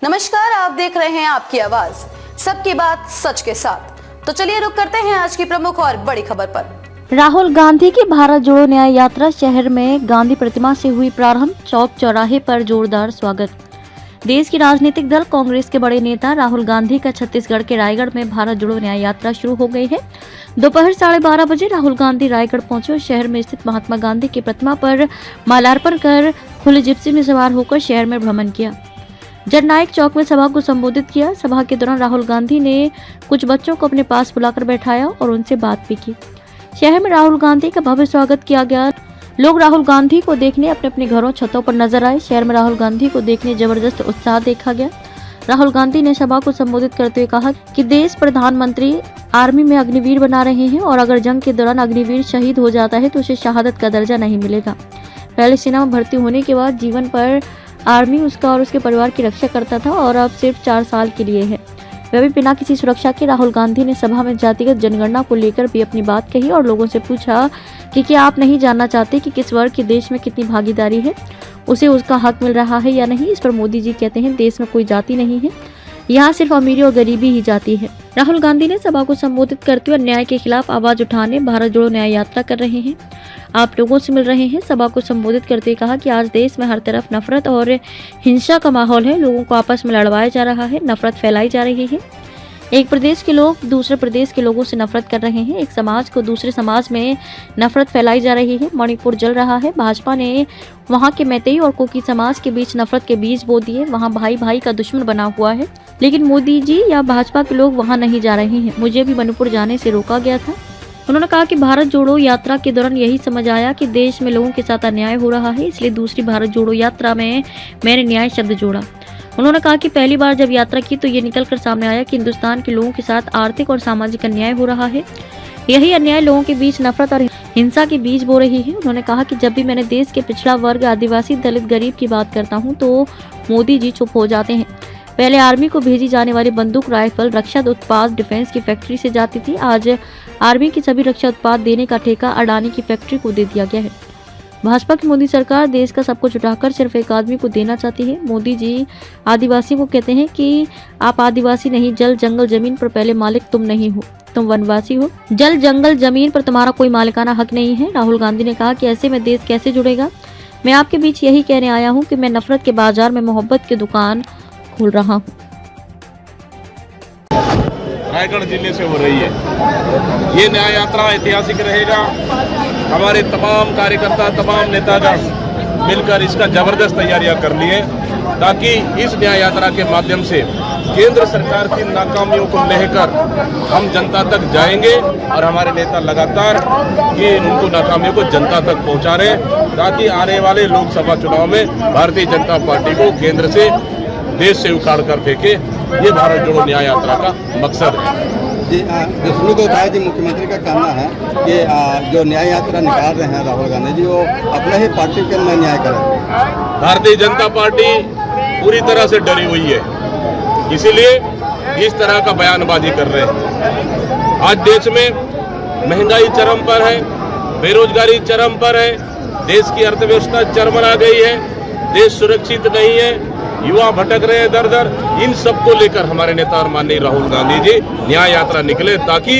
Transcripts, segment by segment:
नमस्कार, आप देख रहे हैं आपकी आवाज, सबकी बात सच के साथ। तो चलिए रुक करते हैं आज की प्रमुख और बड़ी खबर पर। राहुल गांधी की भारत जोड़ो न्याय यात्रा शहर में गांधी प्रतिमा से हुई प्रारंभ। चौक चौराहे पर जोरदार स्वागत। देश की राजनीतिक दल कांग्रेस के बड़े नेता राहुल गांधी का छत्तीसगढ़ के रायगढ़ में भारत जोड़ो न्याय यात्रा शुरू हो गई है। दोपहर 12:30 बजे राहुल गांधी रायगढ़ पहुंचे और शहर में स्थित महात्मा गांधी की प्रतिमा पर माल्यार्पण कर खुले जिप्सी में सवार होकर शहर में भ्रमण किया। जननायक चौक में सभा को संबोधित किया। सभा के दौरान राहुल गांधी ने कुछ बच्चों को अपने पास बुलाकर बैठाया और उनसे बात भी की। शहर में राहुल गांधी का भव्य स्वागत किया गया। लोग राहुल गांधी को देखने अपने अपने घरों छतों पर नजर आए। शहर में राहुल गांधी को देखने जबरदस्त उत्साह देखा गया। राहुल गांधी ने सभा को संबोधित करते हुए कहा कि देश प्रधानमंत्री आर्मी में अग्निवीर बना रहे हैं और अगर जंग के दौरान अग्निवीर शहीद हो जाता है तो उसे शहादत का दर्जा नहीं मिलेगा। पहले सेना में भर्ती होने के बाद जीवन पर आर्मी उसका और उसके परिवार की रक्षा करता था और अब सिर्फ 4 साल के लिए है। वह भी बिना किसी सुरक्षा के। राहुल गांधी ने सभा में जातिगत जनगणना को लेकर भी अपनी बात कही और लोगों से पूछा कि क्या आप नहीं जानना चाहते कि किस वर्ग के देश में कितनी भागीदारी है, उसे उसका हक मिल रहा है या नहीं। इस पर मोदी जी कहते हैं देश में कोई जाति नहीं है, यहाँ सिर्फ अमीरी और गरीबी ही जाती है। राहुल गांधी ने सभा को संबोधित करते हुए अन्याय के खिलाफ आवाज उठाने भारत जोड़ो न्याय यात्रा कर रहे हैं, आप लोगों से मिल रहे हैं। सभा को संबोधित करते हुए कहा कि आज देश में हर तरफ नफरत और हिंसा का माहौल है। लोगों को आपस में लड़वाया जा रहा है, नफरत फैलाई जा रही है। एक प्रदेश के लोग दूसरे प्रदेश के लोगों से नफरत कर रहे हैं। एक समाज को दूसरे समाज में नफरत फैलाई जा रही है। मणिपुर जल रहा है। भाजपा ने वहां के मैतेई और कुकी समाज के बीच नफरत के बीज बो दिए। वहां भाई भाई का दुश्मन बना हुआ है, लेकिन मोदी जी या भाजपा के लोग वहां नहीं जा रहे हैं। मुझे भी मणिपुर जाने से रोका गया था। उन्होंने कहा कि भारत जोड़ो यात्रा के दौरान यही समझ आया कि देश में लोगों के साथ अन्याय हो रहा है, इसलिए दूसरी भारत जोड़ो यात्रा में मैंने न्याय शब्द जोड़ा। उन्होंने कहा कि पहली बार जब यात्रा की तो ये निकल कर सामने आया कि हिंदुस्तान के लोगों के साथ आर्थिक और सामाजिक अन्याय हो रहा है। यही अन्याय लोगों के बीच नफरत और हिंसा के बीज बो रही है। उन्होंने कहा कि जब भी मैंने देश के पिछड़ा वर्ग, आदिवासी, दलित, गरीब की बात करता हूँ तो मोदी जी चुप हो जाते हैं। पहले आर्मी को भेजी जाने वाली बंदूक, राइफल, रक्षा उत्पाद डिफेंस की फैक्ट्री से जाती थी। आज आर्मी की सभी रक्षा उत्पाद देने का ठेका अडानी की फैक्ट्री को दे दिया गया है। भाजपा की मोदी सरकार देश का सब कुछ उठाकर सिर्फ एक आदमी को देना चाहती है। मोदी जी आदिवासी को कहते हैं कि आप आदिवासी नहीं, जल जंगल जमीन पर पहले मालिक तुम नहीं हो, तुम वनवासी हो। जल जंगल जमीन पर तुम्हारा कोई मालिकाना हक नहीं है। राहुल गांधी ने कहा कि ऐसे में देश कैसे जुड़ेगा। मैं आपके बीच यही कहने आया हूँ कि मैं नफरत के बाजार में मोहब्बत की दुकान खोल रहा हूँ। रायगढ़ जिले से हो रही है ये न्याय यात्रा, ऐतिहासिक रहेगा। हमारे तमाम कार्यकर्ता, तमाम नेतागण मिलकर इसका जबरदस्त तैयारियां कर ली हैं ताकि इस न्याय यात्रा के माध्यम से केंद्र सरकार की नाकामियों को लेकर हम जनता तक जाएंगे और हमारे नेता लगातार ये उनको नाकामियों को जनता तक पहुंचा रहे हैं ताकि आने वाले लोकसभा चुनाव में भारतीय जनता पार्टी को केंद्र से, देश से उखाड़ कर फेंके। ये भारत जोड़ो न्याय यात्रा का मकसद है। जी, देशमुख बताया जी, मुख्यमंत्री का कहना है कि जो न्याय यात्रा निकाल रहे हैं राहुल गांधी जी, वो अपने ही पार्टी के अंदर न्याय करें। भारतीय जनता पार्टी पूरी तरह से डरी हुई है, इसीलिए इस तरह का बयानबाजी कर रहे हैं। आज देश में महंगाई चरम पर है, बेरोजगारी चरम पर है, देश की अर्थव्यवस्था चरमरा गई है, देश सुरक्षित नहीं है, युवा भटक रहे हैं दर दर। इन सब को लेकर हमारे नेता और माननीय राहुल गांधी जी न्याय यात्रा निकले ताकि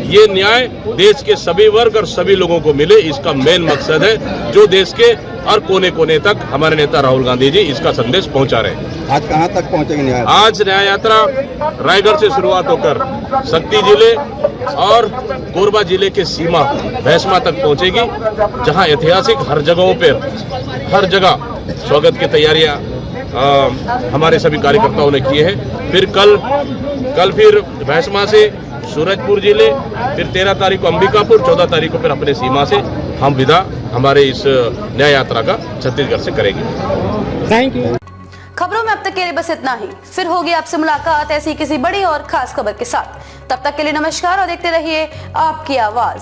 ये न्याय देश के सभी वर्ग और सभी लोगों को मिले। इसका मेन मकसद है जो देश के हर कोने कोने तक हमारे नेता राहुल गांधी जी इसका संदेश पहुंचा रहे हैं। आज कहां तक पहुंचेंगे न्याय? आज न्याय यात्रा रायगढ़ से शुरुआत होकर शक्ति जिले और कोरबा जिले के सीमा भैंसमा तक पहुंचेगी, जहां ऐतिहासिक हर जगहों पर हर जगह स्वागत की तैयारियां हमारे सभी कार्यकर्ताओं ने किए हैं। फिर कल फिर भैंसमा से सूरजपुर जिले, फिर 13 तारीख को अंबिकापुर, 14 तारीख को फिर अपने सीमा से हम विदा हमारे इस न्याय यात्रा का छत्तीसगढ़ से करेंगे। Thank you. खबरों में अब तक के लिए बस इतना ही। फिर होगी आपसे मुलाकात ऐसी किसी बड़ी और खास खबर के साथ। तब तक के लिए नमस्कार और देखते रहिए आपकी आवाज।